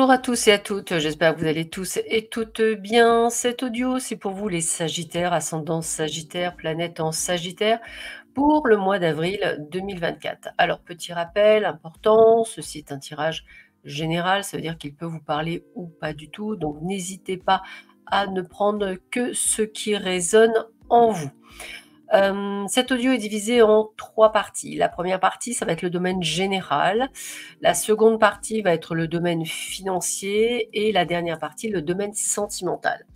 Bonjour à tous et à toutes, j'espère que vous allez tous et toutes bien. Cet audio, c'est pour vous les Sagittaires, ascendant Sagittaire, planète en Sagittaire, pour le mois d'avril 2024. Alors, petit rappel important, ceci est un tirage général, ça veut dire qu'il peut vous parler ou pas du tout, donc n'hésitez pas à ne prendre que ce qui résonne en vous. Cet audio est divisé en 3 parties. La première partie, ça va être le domaine général. La seconde partie va être le domaine financier et la dernière partie, le domaine sentimental.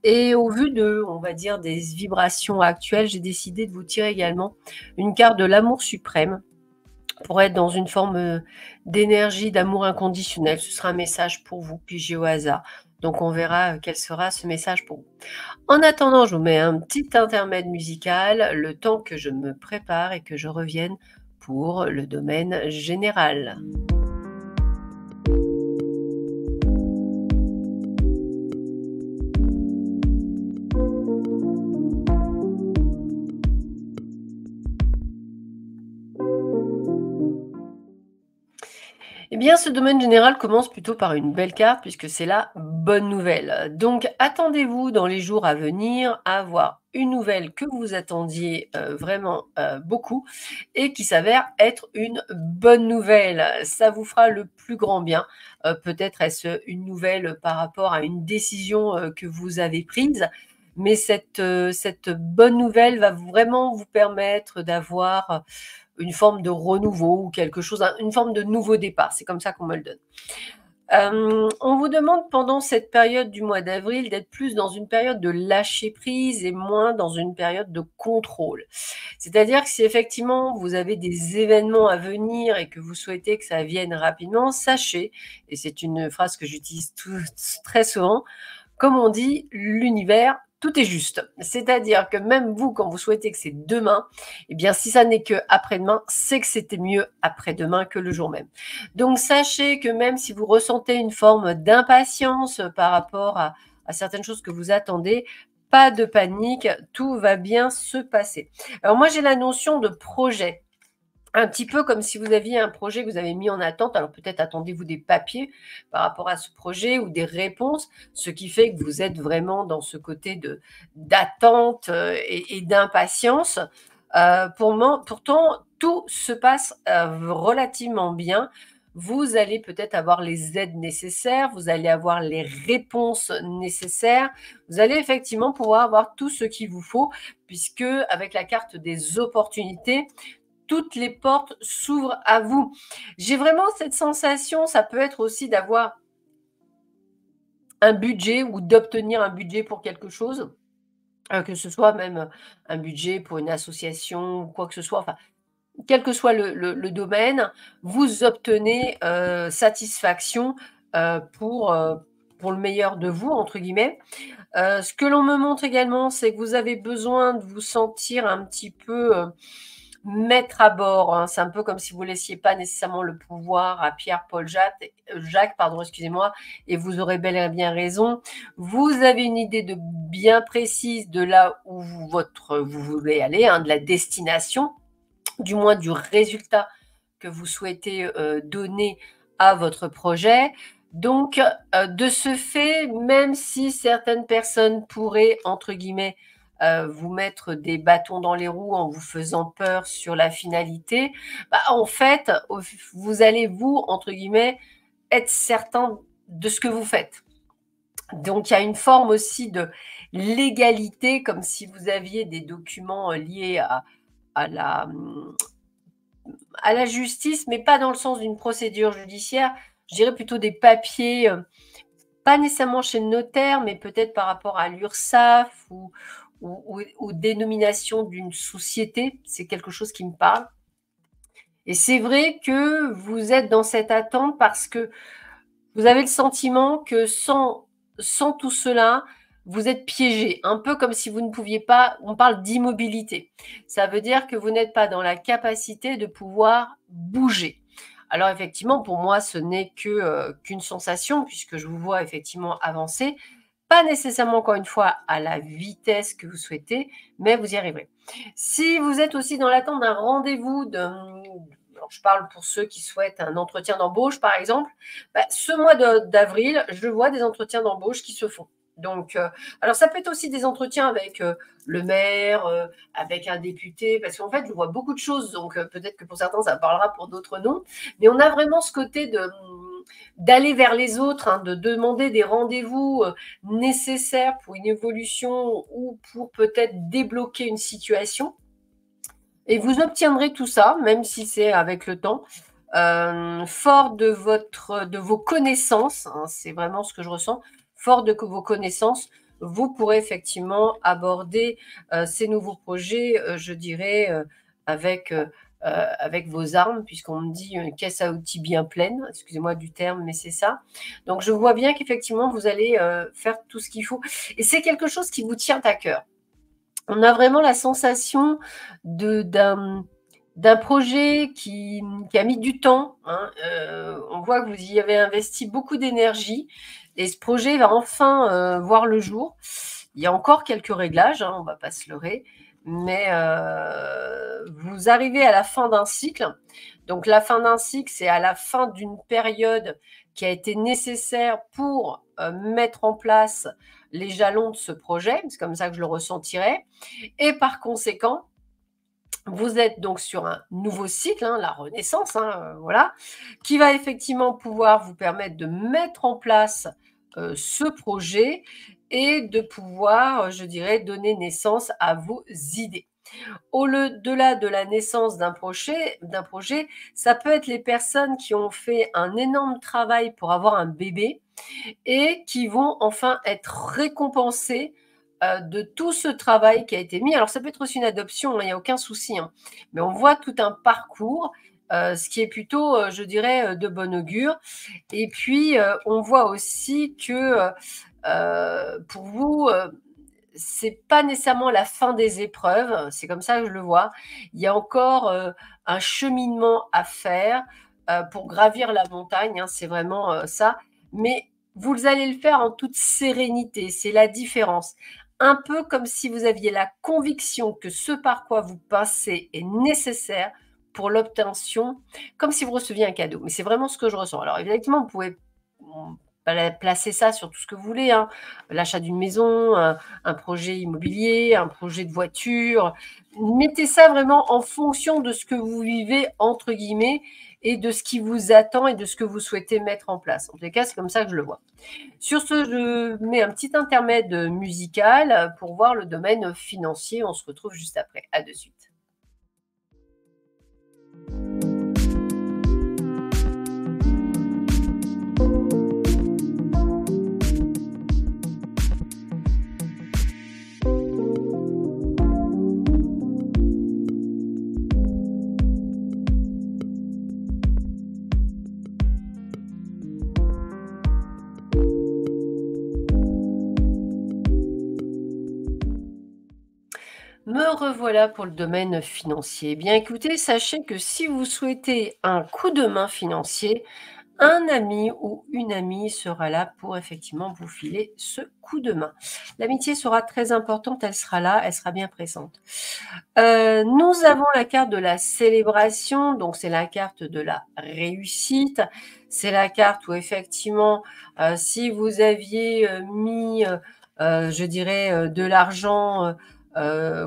Et au vu de, on va dire, des vibrations actuelles, j'ai décidé de vous tirer également une carte de l'amour suprême pour être dans une forme d'énergie, d'amour inconditionnel. Ce sera un message pour vous, pigé au hasard. Donc on verra quel sera ce message pour vous. En attendant, je vous mets un petit intermède musical, le temps que je me prépare et que je revienne pour le domaine général. Eh bien, ce domaine général commence plutôt par une belle carte puisque c'est la bonne nouvelle. Donc, attendez-vous dans les jours à venir à avoir une nouvelle que vous attendiez vraiment beaucoup et qui s'avère être une bonne nouvelle. Ça vous fera le plus grand bien. Peut-être est-ce une nouvelle par rapport à une décision que vous avez prise, mais cette bonne nouvelle va vraiment vous permettre d'avoir une forme de renouveau ou quelque chose, une forme de nouveau départ. C'est comme ça qu'on me le donne. On vous demande pendant cette période du mois d'avril d'être plus dans une période de lâcher prise et moins dans une période de contrôle. C'est-à-dire que si effectivement vous avez des événements à venir et que vous souhaitez que ça vienne rapidement, sachez, et c'est une phrase que j'utilise très souvent, comme on dit, l'univers, tout est juste. C'est-à-dire que même vous, quand vous souhaitez que c'est demain, eh bien, si ça n'est que après-demain, c'est que c'était mieux après-demain que le jour même. Donc, sachez que même si vous ressentez une forme d'impatience par rapport à certaines choses que vous attendez, pas de panique, tout va bien se passer. Alors, moi, j'ai la notion de projet. Un petit peu comme si vous aviez un projet que vous avez mis en attente. Alors peut-être attendez-vous des papiers par rapport à ce projet ou des réponses, ce qui fait que vous êtes vraiment dans ce côté d'attente et d'impatience. Pourtant, tout se passe relativement bien. Vous allez peut-être avoir les aides nécessaires, vous allez avoir les réponses nécessaires, vous allez effectivement pouvoir avoir tout ce qu'il vous faut, puisque avec la carte des opportunités, toutes les portes s'ouvrent à vous. J'ai vraiment cette sensation, ça peut être aussi d'avoir un budget ou d'obtenir un budget pour quelque chose, que ce soit même un budget pour une association ou quoi que ce soit, enfin, quel que soit le domaine, vous obtenez satisfaction pour le meilleur de vous, entre guillemets. Ce que l'on me montre également, c'est que vous avez besoin de vous sentir un petit peu mettre à bord, hein. C'est un peu comme si vous ne laissiez pas nécessairement le pouvoir à Pierre, Paul, Jacques, pardon, excusez-moi, et vous aurez bel et bien raison. Vous avez une idée de bien précise de là où vous voulez aller, hein, de la destination, du moins du résultat que vous souhaitez donner à votre projet. Donc, de ce fait, même si certaines personnes pourraient, entre guillemets, vous mettre des bâtons dans les roues en vous faisant peur sur la finalité, en fait, vous allez, vous, entre guillemets, être certain de ce que vous faites. Donc, il y a une forme aussi de légalité, comme si vous aviez des documents liés à la justice, mais pas dans le sens d'une procédure judiciaire. Je dirais plutôt des papiers, pas nécessairement chez le notaire, mais peut-être par rapport à l'URSSAF ou dénomination d'une société. C'est quelque chose qui me parle. Et c'est vrai que vous êtes dans cette attente parce que vous avez le sentiment que sans tout cela, vous êtes piégé, un peu comme si vous ne pouviez pas, on parle d'immobilité. Ça veut dire que vous n'êtes pas dans la capacité de pouvoir bouger. Alors effectivement, pour moi, ce n'est qu'une sensation, puisque je vous vois effectivement avancer, pas nécessairement, encore une fois, à la vitesse que vous souhaitez, mais vous y arriverez. Si vous êtes aussi dans l'attente d'un rendez-vous, alors je parle pour ceux qui souhaitent un entretien d'embauche, par exemple, bah, ce mois d'avril, je vois des entretiens d'embauche qui se font. Donc, alors ça peut être aussi des entretiens avec le maire, avec un député, parce qu'en fait, je vois beaucoup de choses, donc peut-être que pour certains, ça parlera, pour d'autres non. Mais on a vraiment ce côté d'aller vers les autres, hein, de demander des rendez-vous nécessaires pour une évolution ou pour peut-être débloquer une situation. Et vous obtiendrez tout ça, même si c'est avec le temps, fort de vos connaissances, hein, c'est vraiment ce que je ressens, fort de vos connaissances, vous pourrez effectivement aborder ces nouveaux projets, je dirais, avec vos armes, puisqu'on me dit une caisse à outils bien pleine, excusez-moi du terme, mais c'est ça. Donc je vois bien qu'effectivement, vous allez faire tout ce qu'il faut. Et c'est quelque chose qui vous tient à cœur. On a vraiment la sensation d'un projet qui a mis du temps, hein. On voit que vous y avez investi beaucoup d'énergie et ce projet va enfin voir le jour. Il y a encore quelques réglages, hein, on ne va pas se leurrer, mais vous arrivez à la fin d'un cycle. Donc la fin d'un cycle, c'est à la fin d'une période qui a été nécessaire pour mettre en place les jalons de ce projet. C'est comme ça que je le ressentirais. Et par conséquent, vous êtes donc sur un nouveau cycle, hein, la renaissance, hein, voilà, qui va effectivement pouvoir vous permettre de mettre en place ce projet et de pouvoir, je dirais, donner naissance à vos idées. Au-delà de la naissance d'un projet, ça peut être les personnes qui ont fait un énorme travail pour avoir un bébé et qui vont enfin être récompensés de tout ce travail qui a été mis. Alors ça peut être aussi une adoption, il n'y a aucun souci, hein, mais on voit tout un parcours, ce qui est plutôt, je dirais, de bon augure. Et puis, on voit aussi que pour vous, c'est pas nécessairement la fin des épreuves, c'est comme ça que je le vois. Il y a encore un cheminement à faire pour gravir la montagne, hein, c'est vraiment ça. Mais vous allez le faire en toute sérénité, c'est la différence. Un peu comme si vous aviez la conviction que ce par quoi vous passez est nécessaire pour l'obtention, comme si vous receviez un cadeau. Mais c'est vraiment ce que je ressens. Alors évidemment, vous pouvez placer ça sur tout ce que vous voulez, hein. L'achat d'une maison, un projet immobilier, un projet de voiture. Mettez ça vraiment en fonction de ce que vous vivez, entre guillemets, et de ce qui vous attend et de ce que vous souhaitez mettre en place. En tout cas, c'est comme ça que je le vois. Sur ce, je mets un petit intermède musical pour voir le domaine financier. On se retrouve juste après. À de suite. Me revoilà pour le domaine financier. Eh bien, écoutez, sachez que si vous souhaitez un coup de main financier, un ami ou une amie sera là pour effectivement vous filer ce coup de main. L'amitié sera très importante, elle sera là, elle sera bien présente. Nous avons la carte de la célébration, donc c'est la carte de la réussite. C'est la carte où effectivement, si vous aviez mis, je dirais, de l'argent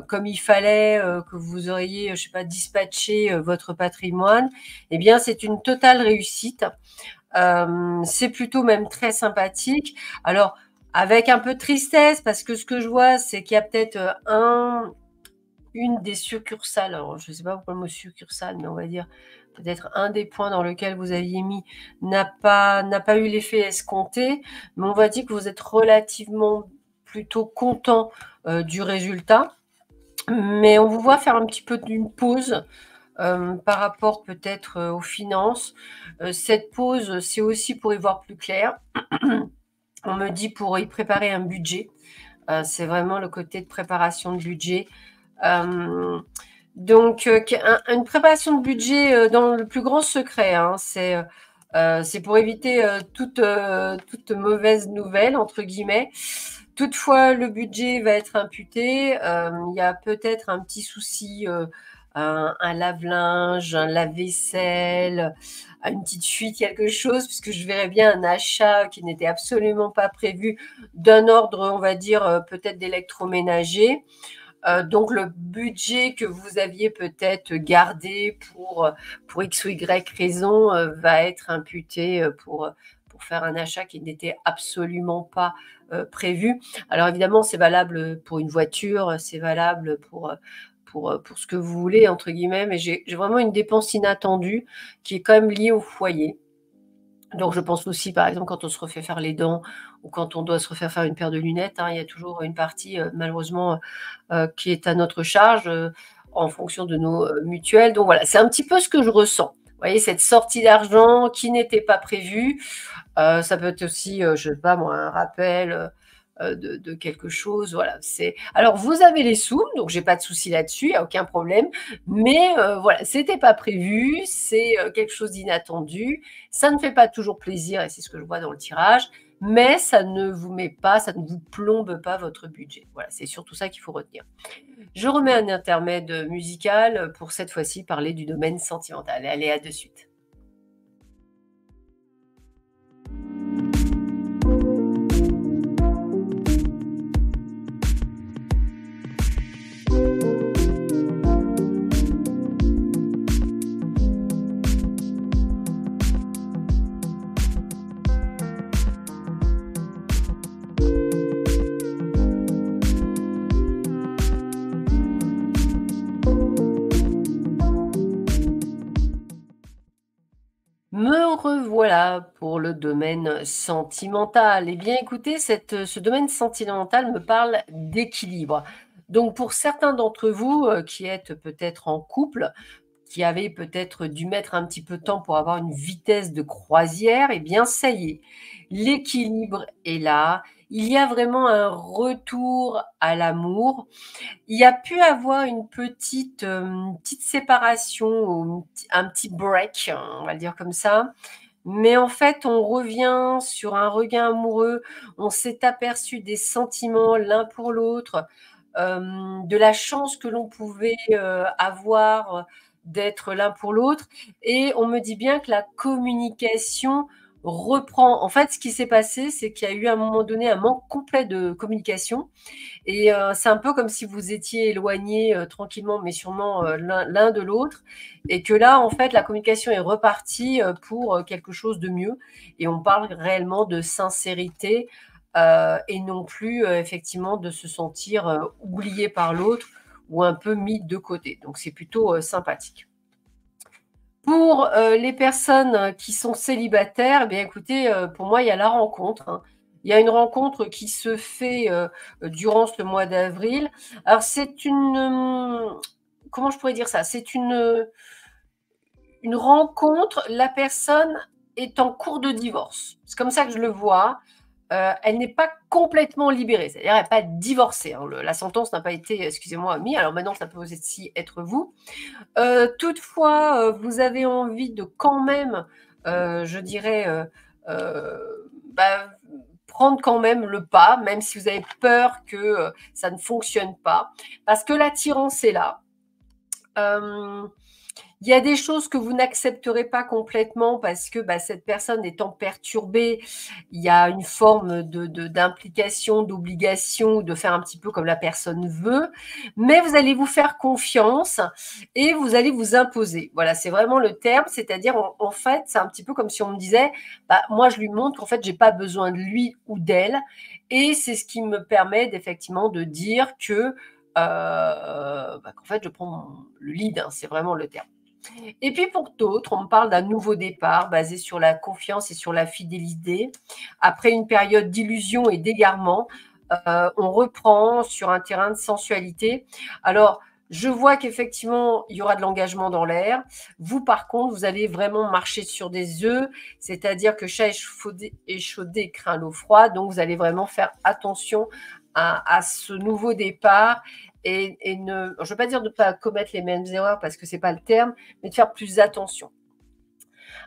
comme il fallait, que vous auriez, je ne sais pas, dispatché votre patrimoine, eh bien, c'est une totale réussite. C'est plutôt même très sympathique. Alors, avec un peu de tristesse, parce que ce que je vois, c'est qu'il y a peut-être une des succursales, alors je ne sais pas pourquoi le mot succursale, mais on va dire peut-être un des points dans lequel vous aviez mis n'a pas eu l'effet escompté, mais on va dire que vous êtes relativement plutôt content du résultat. Mais on vous voit faire un petit peu d'une pause par rapport peut-être aux finances. Cette pause, c'est aussi pour y voir plus clair. On me dit pour y préparer un budget. C'est vraiment le côté de préparation de budget. Donc, une préparation de budget dans le plus grand secret, hein, c'est pour éviter toute mauvaise nouvelle, entre guillemets. Toutefois, le budget va être imputé. Il y a peut-être un petit souci un lave-linge, un lave-vaisselle, une petite fuite, quelque chose, puisque je verrais bien un achat qui n'était absolument pas prévu d'un ordre, on va dire, peut-être d'électroménager. Donc le budget que vous aviez peut-être gardé pour X ou Y raison va être imputé pour faire un achat qui n'était absolument pas prévu. Alors évidemment, c'est valable pour une voiture, c'est valable pour ce que vous voulez, entre guillemets, mais j'ai vraiment une dépense inattendue qui est quand même liée au foyer. Donc je pense aussi, par exemple, quand on se refait faire les dents ou quand on doit se refaire faire une paire de lunettes, hein, il y a toujours une partie, malheureusement, qui est à notre charge en fonction de nos mutuelles. Donc voilà, c'est un petit peu ce que je ressens. Vous voyez, cette sortie d'argent qui n'était pas prévue. Ça peut être aussi, je ne sais pas moi, un rappel de quelque chose. Voilà, c'est. Alors, vous avez les sous, donc j'ai pas de souci là-dessus, il n'y a aucun problème. Mais voilà, c'était pas prévu, c'est quelque chose d'inattendu. Ça ne fait pas toujours plaisir, et c'est ce que je vois dans le tirage, mais ça ne vous met pas, ça ne vous plombe pas votre budget. Voilà, c'est surtout ça qu'il faut retenir. Je remets un intermède musical pour cette fois-ci parler du domaine sentimental. Allez, à de suite. Me revoilà pour le domaine sentimental. Eh bien, écoutez, ce domaine sentimental me parle d'équilibre. Donc, pour certains d'entre vous qui êtes peut-être en couple, qui avez peut-être dû mettre un petit peu de temps pour avoir une vitesse de croisière, eh bien, ça y est, l'équilibre est là. Il y a vraiment un retour à l'amour. Il y a pu avoir une petite séparation ou un petit break, on va le dire comme ça. Mais en fait, on revient sur un regain amoureux. On s'est aperçu des sentiments l'un pour l'autre, de la chance que l'on pouvait, avoir, d'être l'un pour l'autre et on me dit bien que la communication reprend. En fait, ce qui s'est passé, c'est qu'il y a eu à un moment donné un manque complet de communication et c'est un peu comme si vous étiez éloignés, tranquillement mais sûrement, l'un de l'autre et que là, en fait, la communication est repartie, pour, quelque chose de mieux et on parle réellement de sincérité, et non plus, effectivement de se sentir, oublié par l'autre ou un peu mis de côté. Donc c'est plutôt, sympathique. Pour, les personnes qui sont célibataires, eh bien écoutez, pour moi, il y a la rencontre, hein. Il y a une rencontre qui se fait, durant ce mois d'avril. Alors c'est comment je pourrais dire ça? C'est une rencontre, la personne est en cours de divorce. C'est comme ça que je le vois. Elle n'est pas complètement libérée, c'est-à-dire elle n'est pas divorcée, hein. La sentence n'a pas été, excusez-moi, mise. Alors maintenant, ça peut aussi être vous. Toutefois, vous avez envie de quand même, je dirais, bah, prendre quand même le pas, même si vous avez peur que, ça ne fonctionne pas. Parce que l'attirance est là. Hem Il y a des choses que vous n'accepterez pas complètement parce que, bah, cette personne étant perturbée, il y a une forme d'implication, d'obligation, de faire un petit peu comme la personne veut, mais vous allez vous faire confiance et vous allez vous imposer. Voilà, c'est vraiment le terme, c'est-à-dire en fait, c'est un petit peu comme si on me disait: «Bah, moi je lui montre qu'en fait j'ai pas besoin de lui ou d'elle» et c'est ce qui me permet d'effectivement de dire que, bah, qu'en fait je prends le lead, hein, c'est vraiment le terme. Et puis pour d'autres, on me parle d'un nouveau départ basé sur la confiance et sur la fidélité. Après une période d'illusion et d'égarement, on reprend sur un terrain de sensualité. Alors, je vois qu'effectivement, il y aura de l'engagement dans l'air. Vous, par contre, vous allez vraiment marcher sur des œufs, c'est-à-dire que chat échaudé craint l'eau froide. Donc, vous allez vraiment faire attention à ce nouveau départ et je ne veux pas dire de ne pas commettre les mêmes erreurs parce que ce n'est pas le terme, mais de faire plus attention.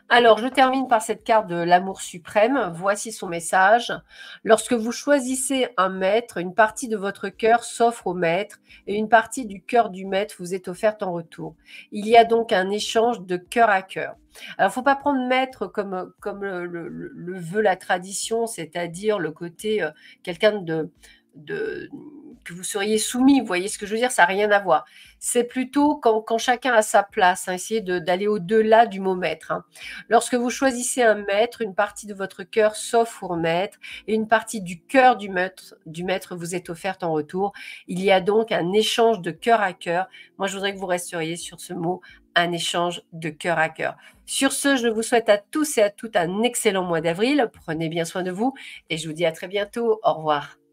Alors, je termine par cette carte de l'amour suprême. Voici son message. Lorsque vous choisissez un maître, une partie de votre cœur s'offre au maître et une partie du cœur du maître vous est offerte en retour. Il y a donc un échange de cœur à cœur. Alors, il ne faut pas prendre maître comme le veut la tradition, c'est-à-dire le côté quelqu'un de que vous seriez soumis, vous voyez ce que je veux dire, ça n'a rien à voir. C'est plutôt quand chacun a sa place, hein, essayer d'aller au-delà du mot maître. Hein. Lorsque vous choisissez un maître, une partie de votre cœur s'offre au maître et une partie du cœur du maître vous est offerte en retour. Il y a donc un échange de cœur à cœur. Moi, je voudrais que vous resteriez sur ce mot, un échange de cœur à cœur. Sur ce, je vous souhaite à tous et à toutes un excellent mois d'avril. Prenez bien soin de vous et je vous dis à très bientôt. Au revoir.